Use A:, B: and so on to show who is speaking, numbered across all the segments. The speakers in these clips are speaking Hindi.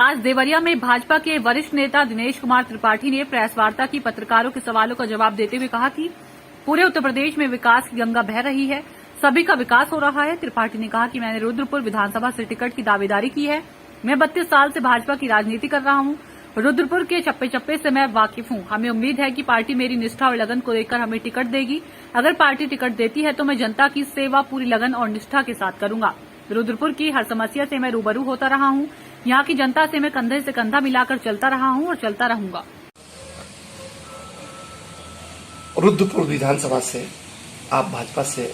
A: आज देवरिया में भाजपा के वरिष्ठ नेता दिनेश कुमार त्रिपाठी ने प्रेस वार्ता की पत्रकारों के सवालों का जवाब देते हुए कहा कि पूरे उत्तर प्रदेश में विकास की गंगा बह रही है, सभी का विकास हो रहा है। त्रिपाठी ने कहा कि मैंने रुद्रपुर विधानसभा से टिकट की दावेदारी की है। मैं 32 साल से भाजपा की राजनीति कर रहा हूं। रुद्रपुर के चप्पे चप्पे से मैं वाकिफ हूं। हमें उम्मीद है कि पार्टी मेरी निष्ठा और लगन को देखकर हमें टिकट देगी। अगर पार्टी टिकट देती है तो मैं जनता की सेवा पूरी लगन और निष्ठा के साथ करूंगा। रुद्रपुर की हर समस्या से मैं रूबरू होता रहा हूं। यहाँ की जनता से मैं कंधे से कंधा मिलाकर चलता रहा हूं और चलता रहूंगा।
B: रुद्रपुर विधानसभा से आप भाजपा से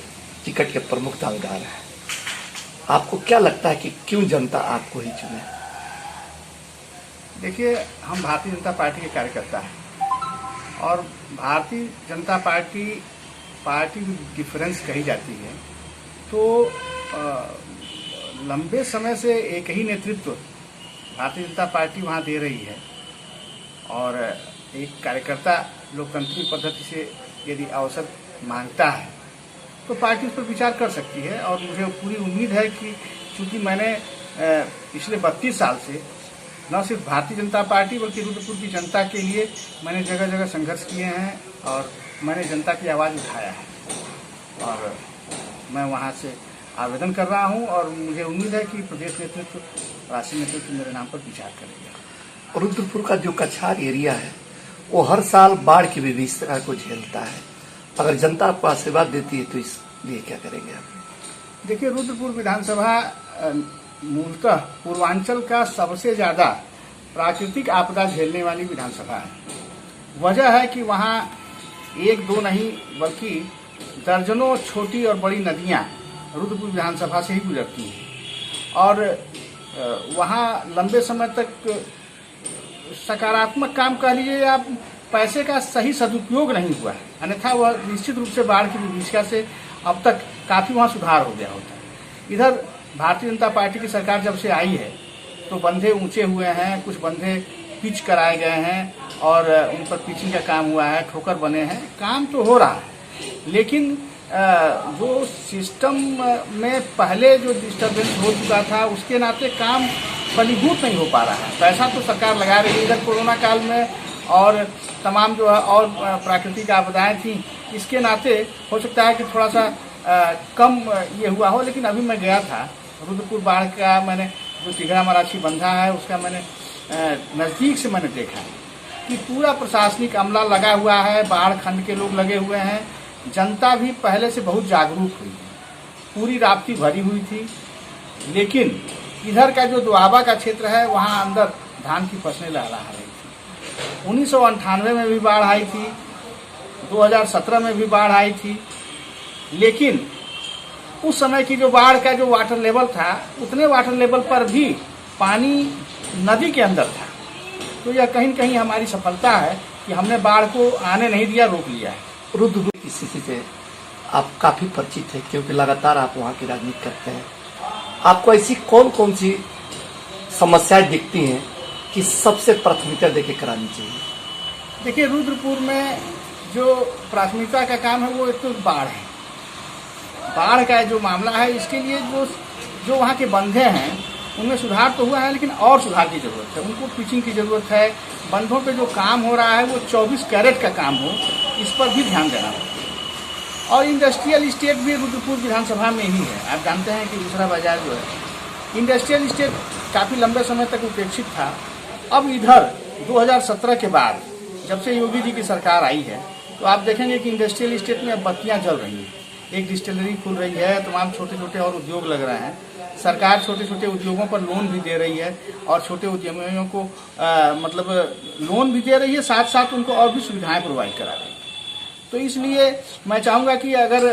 B: टिकट के प्रमुख दावेदार हैं। आपको क्या लगता है कि क्यों जनता आपको ही चुने?
C: देखिए, हम भारतीय जनता पार्टी के कार्यकर्ता हैं और भारतीय जनता पार्टी डिफरेंस कही जाती है तो लंबे समय से एक ही नेतृत्व भारतीय जनता पार्टी वहाँ दे रही है और एक कार्यकर्ता लोकतांत्रिक पद्धति से यदि अवसर मांगता है तो पार्टी उस पर विचार कर सकती है। और मुझे पूरी उम्मीद है कि चूंकि मैंने पिछले 32 साल से न सिर्फ भारतीय जनता पार्टी बल्कि रुद्रपुर की जनता के लिए मैंने जगह जगह संघर्ष किए हैं और मैंने जनता की आवाज़ उठाया है और मैं वहाँ से आवेदन कर रहा हूँ और मुझे उम्मीद है कि प्रदेश नेतृत्व, राष्ट्रीय नेतृत्व मेरे नाम पर विचार करेगा।
B: रुद्रपुर का जो कछार एरिया है वो हर साल बाढ़ की विभीषिका को झेलता है। अगर जनता आपको आशीर्वाद देती है तो इसलिए क्या करेंगे आप?
C: देखिए, रुद्रपुर विधानसभा मूलतः पूर्वांचल का सबसे ज्यादा प्राकृतिक आपदा झेलने वाली विधानसभा है। वजह है कि वहाँ एक दो नहीं बल्कि दर्जनों छोटी और बड़ी नदियाँ रुद्रपुर विधानसभा से ही गुजरती हैं और वहाँ लंबे समय तक सकारात्मक काम कह लीजिए या पैसे का सही सदुपयोग नहीं हुआ है, अन्यथा वह निश्चित रूप से बाढ़ की विभीषिका से अब तक काफ़ी वहाँ सुधार हो गया होता है। इधर भारतीय जनता पार्टी की सरकार जब से आई है तो बंधे ऊंचे हुए हैं, कुछ बंधे पिच कराए गए हैं और उन पर पिचिंग का काम हुआ है, ठोकर बने हैं, काम तो हो रहा है। लेकिन जो सिस्टम में पहले जो डिस्टर्बेंस हो चुका था उसके नाते काम फलीभूत नहीं हो पा रहा है। पैसा तो सरकार लगा रही है इधर कोरोना काल में और तमाम जो है और प्राकृतिक आपदाएं थी, इसके नाते हो सकता है कि थोड़ा सा कम ये हुआ हो। लेकिन अभी मैं गया था रुद्रपुर बाढ़ का, मैंने जो तिघरा मराठी बंधा है उसका मैंने नज़दीक से मैंने देखा कि पूरा प्रशासनिक अमला लगा हुआ है, बाढ़ खंड के लोग लगे हुए हैं, जनता भी पहले से बहुत जागरूक हुई है, पूरी राप्ती भरी हुई थी। लेकिन इधर का जो दुआबा का क्षेत्र है वहाँ अंदर धान की फसलें लहरा रही थी। 1998 में भी बाढ़ आई थी, 2017 में भी बाढ़ आई थी, लेकिन उस समय की जो बाढ़ का जो वाटर लेवल था उतने वाटर लेवल पर भी पानी नदी के अंदर था। तो यह कहीं न कहीं हमारी सफलता है कि हमने बाढ़ को आने नहीं दिया, रोक लिया है।
B: रुद्रपुर की स्थिति से आप काफी परिचित है क्योंकि लगातार आप वहाँ की राजनीति करते हैं। आपको ऐसी कौन कौन सी समस्याएं दिखती हैं कि सबसे प्राथमिकता देके करानी चाहिए?
C: देखिए, रुद्रपुर में जो प्राथमिकता का काम है वो एक तो बाढ़ है। बाढ़ का जो मामला है इसके लिए जो वहाँ के बंधे हैं उनमें सुधार तो हुआ है लेकिन और सुधार की जरूरत है। उनको पिचिंग की जरूरत है। बंधों पे जो काम हो रहा है वो 24 कैरेट का काम हो, इस पर भी ध्यान देना होगा। और इंडस्ट्रियल इस्टेट भी रुद्रपुर विधानसभा में ही है। आप जानते हैं कि दूसरा बाजार जो है इंडस्ट्रियल इस्टेट काफ़ी लंबे समय तक उपेक्षित था। अब इधर 2017 के बाद जब से योगी जी की सरकार आई है तो आप देखेंगे कि इंडस्ट्रियल इस्टेट में अब बत्तियाँ जल रही हैं। एक डिस्टिलरी खुल रही है, तमाम छोटे छोटे और उद्योग लग रहे हैं। सरकार छोटे छोटे उद्योगों पर लोन भी दे रही है और छोटे उद्यमियों को मतलब लोन भी दे रही है, साथ साथ उनको और भी सुविधाएं प्रोवाइड करा रही है। तो इसलिए मैं चाहूँगा कि अगर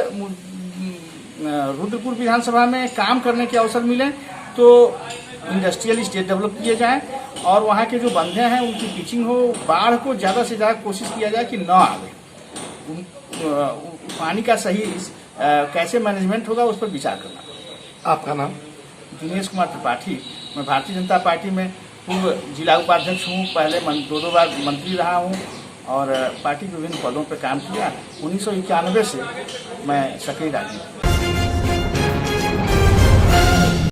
C: रुद्रपुर विधानसभा में काम करने के अवसर मिले तो इंडस्ट्रियल इस्टेट डेवलप किए जाए और वहाँ के जो बंधे हैं उनकी पिचिंग हो। बाढ़ को ज़्यादा से ज़्यादा कोशिश किया जाए कि न आवे। पानी का सही कैसे मैनेजमेंट होगा उस पर विचार करना।
B: आपका नाम?
C: दिनेश कुमार त्रिपाठी। मैं भारतीय जनता पार्टी में पूर्व जिला उपाध्यक्ष हूँ, पहले 2 बार मंत्री रहा हूँ और पार्टी के विभिन्न पदों पर काम किया। 1991 से मैं सक्रिय राजनीति